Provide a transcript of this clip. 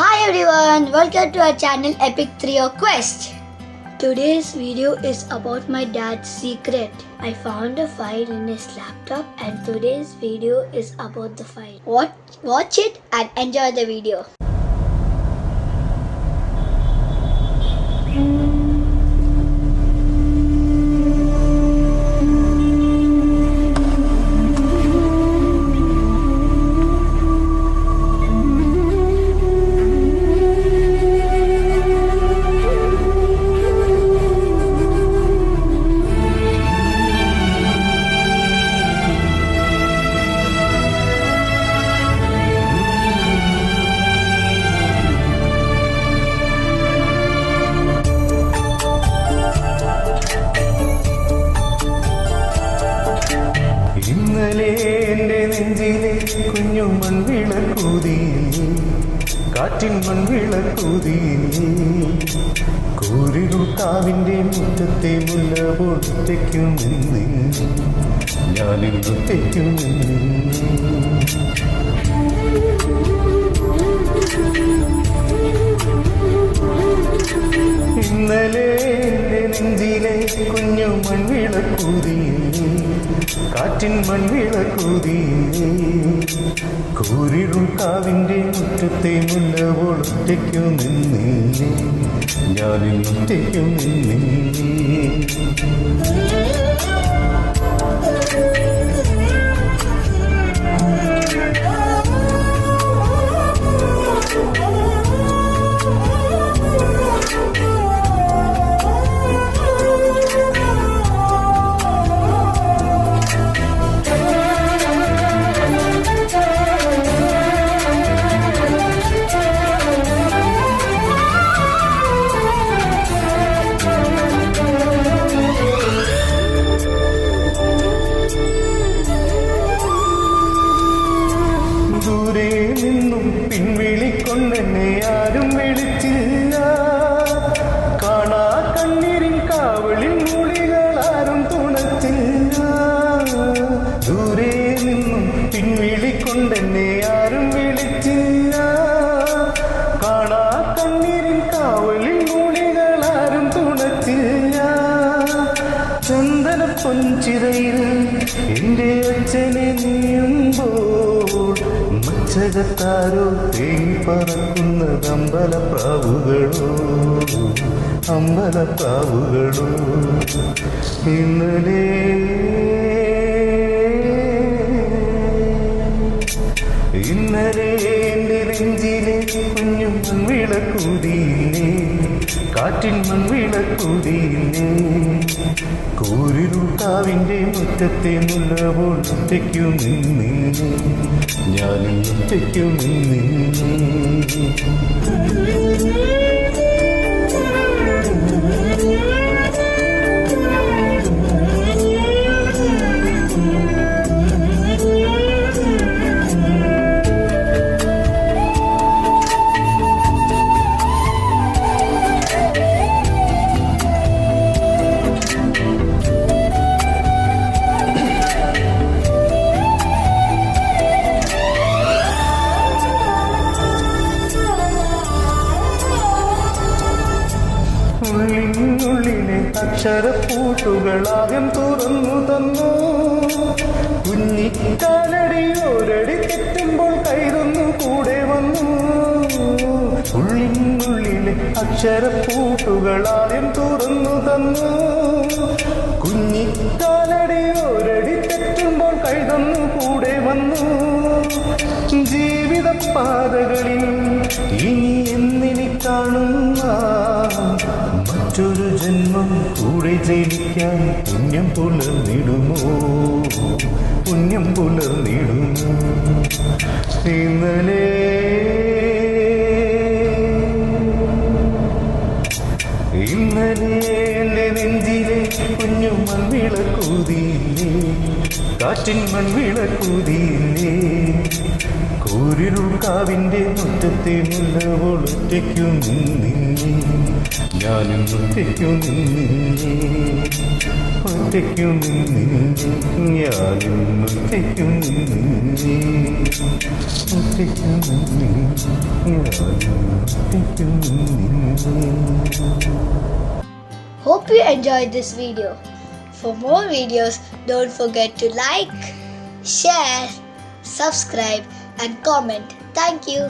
Hi everyone, welcome to our channel Epic Trio Quest. Today's video is about my dad's secret. I found a file in his laptop and today's video is about the file. Watch it and enjoy the video. ഇന്നലെ എൻ്റെ നെഞ്ചിലെ കുഞ്ഞു മൺവിളക്കൂതി കാറ്റിൻ മൺവിളക്കൂതി കൂരിരുട്ടാവിൻ്റെ മുറ്റത്തെ മുല്ല പൊട്ടയ്ക്കുമെന്ന് ഞാനിന്നു തെറ്റുമെന്ന് ഇന്നലെ എൻ്റെ നെഞ്ചിലെ കുഞ്ഞു മൺവിളക്കൂതി കാറ്റിൻ മൺവിളക്കൂതി കൂരിരുട്ടാവിൻ്റെ മുറ്റത്തെ മുല്ല പൊട്ടയ്ക്കുമെന്ന് ഞാനിന്നു തെറ്റുമെന്ന് ദൂരെ നിന്നും പിൻവിളിക്കൊണ്ടെന്നെ ആരും വിളിച്ചില്ല കാണാ കണ്ണീരിൻ കാവലിൽ മൂളികളാരും തുണച്ചില്ല ദൂരെ നിന്നും പിൻവിളിക്കൊണ്ടെന്നെ ആരും വിളിച്ചില്ല കാണാ കണ്ണീരിൻ കാവലിൽ മൂളികളാരും തുണച്ചില്ല ചന്ദന പൊൻചിറയിൽ എൻ്റെ അച്ഛനെ നീയുമ്പോൾ മച്ചകത്താരോ തേങ്ങി പറക്കുന്നത് അമ്പലപ്രാവുകളോ ഇന്നലെ എൻ്റെ നെഞ്ചിലെ കുഞ്ഞു മൺവിളക്കൂതിയില്ലേ കാറ്റിൻ മൺവിളക്കൂതിയില്ലേ കൂരിരുട്ടാവിൻ്റെ മുറ്റത്തെ മുല്ല പൊട്ടയ്ക്കുമെന്ന് ഞാനിന്നു തെറ്റുമെന്ന് ഉള്ളിനുള്ളിലെ അക്ഷരപ്പൂട്ടുകളാദ്യം തുറന്നു തന്നു കുഞ്ഞിക്കാലടി ഒരടി തെറ്റുമ്പോൾ കൈതൊന്നു കൂടെ വന്നു ഉള്ളിനുള്ളിലെ അക്ഷരപ്പൂട്ടുകളാദ്യം തുറന്നു തന്നു കുഞ്ഞിക്കാലടി ഒരടി തെറ്റുമ്പോൾ കൈതൊന്നു കൂടെ വന്നു ജീവിത പാതകളിൽ ഇനി എന്നിനി കാണുന്ന മറ്റൊരു ജന്മം കൂടെ ജയിക്കാൻ പുണ്യം പുലർന്നിടുമോ ഇന്നലെ എൻ്റെ നെഞ്ചിലെ കുഞ്ഞു മൺവിളക്കൂതിയില്ലേ കാറ്റിൻ മൺവിളക്കൂതിയില്ലേ കുരിരുൾക്കാവിൻ്റെ മുറ്റത്തെ മുല്ലവോൾ ഒറ്റയ്ക്കു നിന്നേ, ഞാനും ഒറ്റയ്ക്കു നിന്നേ, ഒറ്റയ്ക്കു നിന്നേ, ഞാനും ഒറ്റയ്ക്കു നിന്നേ, ഒറ്റയ്ക്കു നിന്നേ, ഞാനും ഒറ്റയ്ക്കു നിന്നേ. Hope you enjoyed this video. For more videos, don't forget to like, share, subscribe and comment. Thank you.